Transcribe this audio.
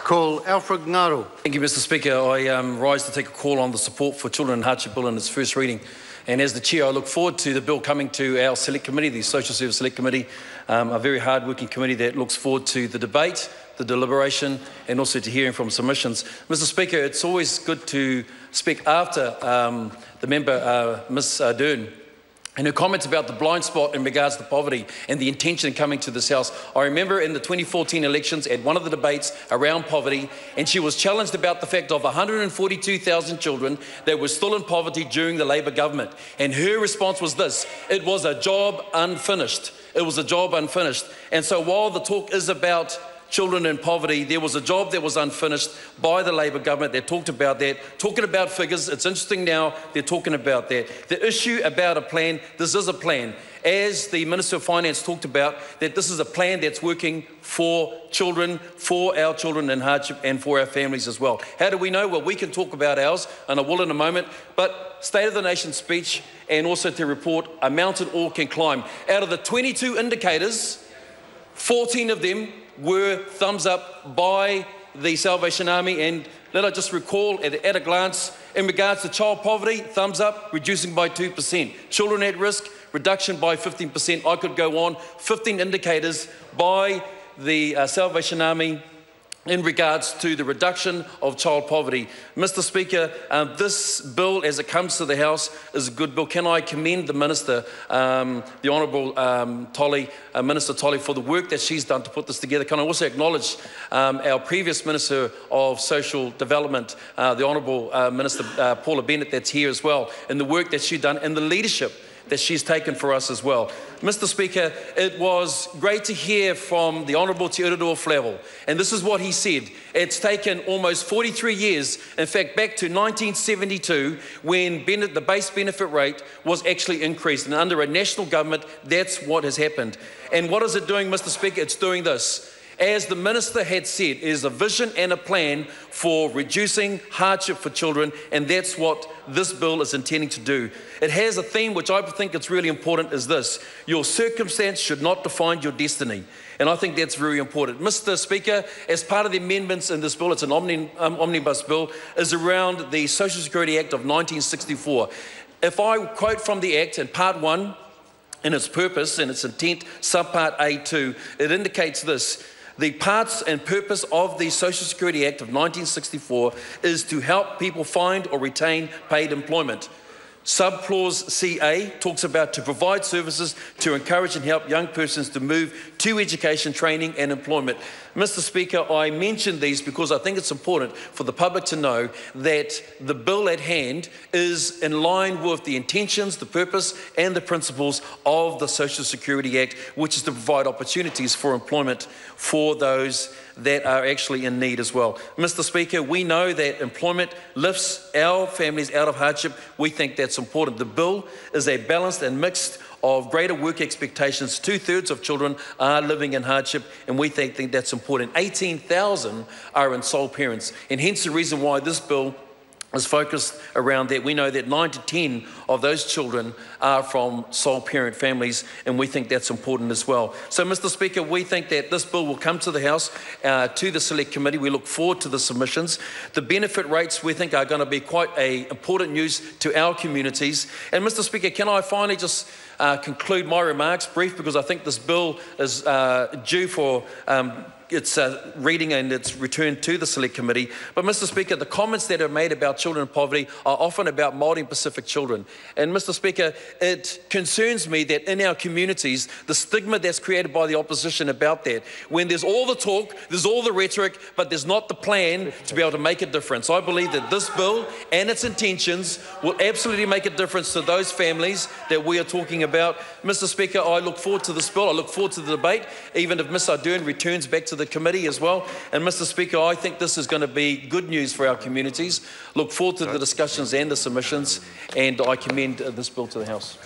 Call Alfred Ngaro. Thank you, Mr Speaker. I rise to take a call on the support for Children in Hardship Bill in its first reading. And as the Chair, I look forward to the bill coming to our Select Committee, the Social Service Select Committee, a very hard-working committee that looks forward to the debate, the deliberation, and also to hearing from submissions. Mr Speaker, it's always good to speak after the member, Ms Dern, and her comments about the blind spot in regards to poverty and the intention coming to this House. I remember in the 2014 elections at one of the debates around poverty, and she was challenged about the fact of 142,000 children that were still in poverty during the Labour government. And her response was this: it was a job unfinished. It was a job unfinished. And so while the talk is about children in poverty, there was a job that was unfinished by the Labour government. They talked about that, talking about figures. It's interesting now they're talking about that. The issue about a plan, this is a plan. As the Minister of Finance talked about, that this is a plan that's working for children, for our children in hardship and for our families as well. How do we know? Well, we can talk about ours, and I will in a moment, but State of the Nation speech and also to report a mountain all can climb. Out of the 22 indicators, 14 of them were thumbs up by the Salvation Army. And let I just recall at a glance, in regards to child poverty, thumbs up, reducing by 2%. Children at risk, reduction by 15%. I could go on. 15 indicators by the Salvation Army in regards to the reduction of child poverty. Mr Speaker, this bill as it comes to the House is a good bill. Can I commend the Minister, the Honourable Minister Tolley, for the work that she's done to put this together. Can I also acknowledge our previous Minister of Social Development, the Honourable Minister Paula Bennett, that's here as well, and the work that she's done and the leadership that she's taken for us as well. Mr Speaker, it was great to hear from the Honourable Te Ururoa Flavel, and this is what he said. It's taken almost 43 years, in fact back to 1972, when the base benefit rate was actually increased, and under a national government, that's what has happened. And what is it doing, Mr Speaker? It's doing this. As the Minister had said, it is a vision and a plan for reducing hardship for children, and that's what this bill is intending to do. It has a theme which I think it's really important, is this: your circumstance should not define your destiny. And I think that's very important. Mr Speaker, as part of the amendments in this bill, it's an omnibus bill, is around the Social Security Act of 1964. If I quote from the Act in Part 1, in its purpose and its intent, subpart A2, it indicates this: the parts and purpose of the Social Security Act of 1964 is to help people find or retain paid employment. Subclause CA talks about to provide services to encourage and help young persons to move to education, training and employment. Mr Speaker, I mention these because I think it's important for the public to know that the bill at hand is in line with the intentions, the purpose and the principles of the Social Security Act, which is to provide opportunities for employment for those that are actually in need as well. Mr Speaker, we know that employment lifts our families out of hardship. We think that's important. The bill is a balanced and mixed of greater work expectations. 2/3 of children are living in hardship, and we think that's important. 18,000 are in sole parents, and hence the reason why this bill is focused around that. We know that 9 to 10 of those children are from sole parent families, and we think that's important as well. So, Mr Speaker, we think that this bill will come to the House, to the Select Committee. We look forward to the submissions. The benefit rates, we think, are going to be quite important news to our communities. And Mr Speaker, can I finally just conclude my remarks brief, because I think this bill is due for its reading and its return to the Select Committee. But Mr Speaker, the comments that are made about children in poverty are often about Māori and Pacific children. And Mr Speaker, it concerns me that in our communities, the stigma that's created by the opposition about that, when there's all the talk, there's all the rhetoric, but there's not the plan to be able to make a difference. I believe that this bill and its intentions will absolutely make a difference to those families that we are talking about. Mr Speaker, I look forward to this bill. I look forward to the debate, even if Ms Ardern returns back to the committee as well. And Mr Speaker, I think this is going to be good news for our communities. Look forward to the discussions and the submissions, and I commend this bill to the House.